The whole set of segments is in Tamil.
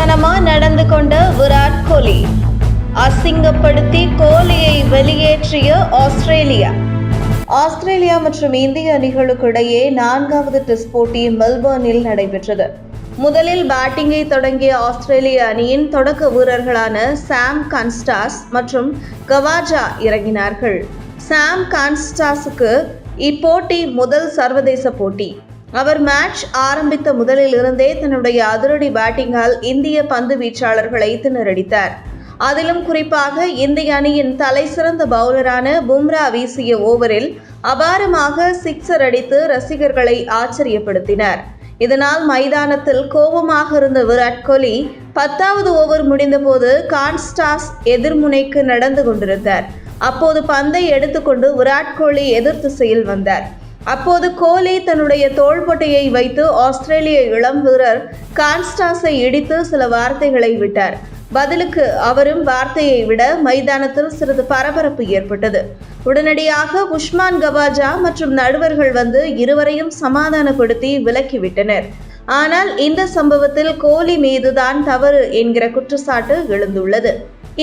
முரட்டுத்தனமா நடந்து கொண்ட விராட் கோலி. அசிங்கப்படுத்தி கோலியை வெளியேற்றிய ஆஸ்திரேலியா மற்றும் இந்திய அணிகளுக்கு இடையே 4வது டெஸ்ட் போட்டி மெல்பர்னில் நடைபெற்றது. முதலில் பேட்டிங்கை தொடங்கிய ஆஸ்திரேலிய அணியின் தொடக்க வீரர்களான சாம் கான்ஸ்டாஸ் மற்றும் கவாஜா இறங்கினார்கள். சாம் கான்ஸ்டாஸுக்கு இப்போட்டி முதல் சர்வதேச போட்டி. அவர் மேட்ச் ஆரம்பித்த முதலில் இருந்தே தன்னுடைய அதிரடி பேட்டிங்கால் இந்திய பந்து வீச்சாளர்களை திணறடித்தார். அதிலும் குறிப்பாக இந்திய அணியின் தலை சிறந்த பவுலரான பும்ரா வீசிய ஓவரில் அபாரமாக சிக்ஸர் அடித்து ரசிகர்களை ஆச்சரியப்படுத்தினார். இதனால் மைதானத்தில் கோபமாக இருந்த விராட் கோலி 10வது ஓவர் முடிந்தபோது கான்ஸ்டாஸ் எதிர்முனைக்கு நடந்து கொண்டிருந்தார். அப்போது பந்தை எடுத்துக்கொண்டு விராட் கோலி எதிர் திசையில் வந்தார். அப்போது கோலி தன்னுடைய தோள்பட்டையை வைத்து ஆஸ்திரேலிய இளம் வீரர் கான்ஸ்டாஸை இடித்து சில வார்த்தைகளை விட்டார். பதிலுக்கு அவரும் வார்த்தையை விட மைதானத்தில் சிறிது பரபரப்பு ஏற்பட்டது. உடனடியாக உஸ்மான் கவாஜா மற்றும் நடுவர்கள் வந்து இருவரையும் சமாதானப்படுத்தி விலக்கிவிட்டனர். ஆனால் இந்த சம்பவத்தில் கோலி மீதுதான் தவறு என்கிற குற்றச்சாட்டு எழுந்துள்ளது.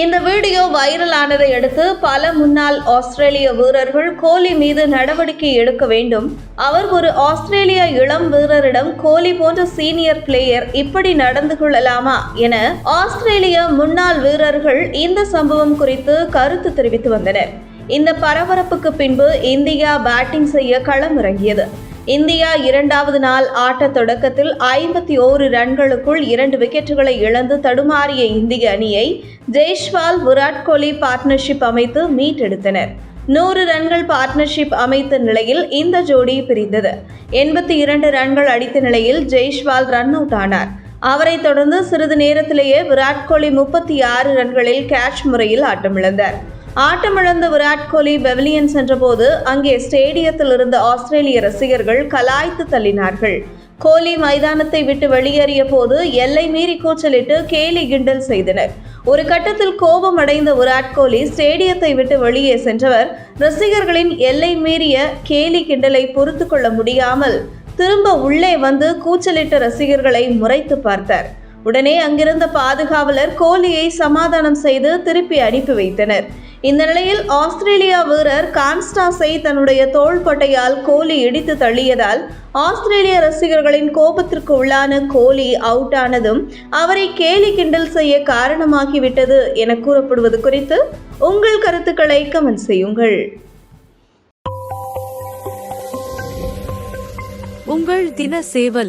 இந்த வீடியோ வைரல் ஆனதை அடுத்து பல முன்னாள் ஆஸ்திரேலிய வீரர்கள் கோலி மீது நடவடிக்கை எடுக்க வேண்டும், அவர் ஒரு ஆஸ்திரேலிய இளம் வீரரிடம் கோலி போன்ற சீனியர் பிளேயர் இப்படி நடந்து கொள்ளலாமா என ஆஸ்திரேலிய முன்னாள் வீரர்கள் இந்த சம்பவம் குறித்து கருத்து தெரிவித்து வந்தனர். இந்த பரபரப்புக்கு பின்பு இந்தியா பேட்டிங் செய்ய களமிறங்கியது. இந்தியா 2வது நாள் ஆட்ட தொடக்கத்தில் 51 ரன்களுக்குள் 2 விக்கெட்டுகளை இழந்து தடுமாறிய இந்திய அணியை ஜெய்ஸ்வால் விராட் கோலி பார்ட்னர்ஷிப் அமைத்து மீட்டெடுத்தனர். 100 ரன்கள் பார்ட்னர்ஷிப் அமைத்த நிலையில் இந்த ஜோடி பிரிந்தது. 82 ரன்கள் அடித்த நிலையில் ஜெய்ஸ்வால் ரன் அவுட் ஆனார். அவரை தொடர்ந்து சிறிது நேரத்திலேயே விராட் கோலி 36 ரன்களில் கேட்ச் முறையில் ஆட்டமிழந்தார். ஆட்டமிழந்த விராட் கோலி பெவிலியன் சென்றபோது அங்கே ஸ்டேடியத்தில் இருந்த ஆஸ்திரேலிய ரசிகர்கள் கலாய்த்து தள்ளினார்கள். கோலி மைதானத்தை விட்டு வெளியேறிய போது எல்லை மீறி கூச்சலிட்டு கேலி கிண்டல் செய்தனர். ஒரு கட்டத்தில் கோபம் அடைந்த விராட் கோலி ஸ்டேடியத்தை விட்டு வெளியே சென்றவர் ரசிகர்களின் எல்லை மீறிய கேலி கிண்டலை பொறுத்து கொள்ள முடியாமல் திரும்ப உள்ளே வந்து கூச்சலிட்ட ரசிகர்களை முறைத்து பார்த்தார். உடனே அங்கிருந்த பாதுகாவலர் கோலியை சமாதானம் செய்து திருப்பி அனுப்பி வைத்தனர். இந்த நிலையில் ஆஸ்திரேலியா வீரர் கான்ஸ்டாஸை தன்னுடைய தோள்பட்டையால் கோலி இடித்து தள்ளியதால் ஆஸ்திரேலிய ரசிகர்களின் கோபத்திற்கு உள்ளான கோலி அவுட் ஆனதும் அவரை கேலி கிண்டல் செய்ய காரணமாகிவிட்டது என கூறப்படுவது குறித்து உங்கள் கருத்துக்களை கமெண்ட் செய்யுங்கள். உங்கள் தின சேவல்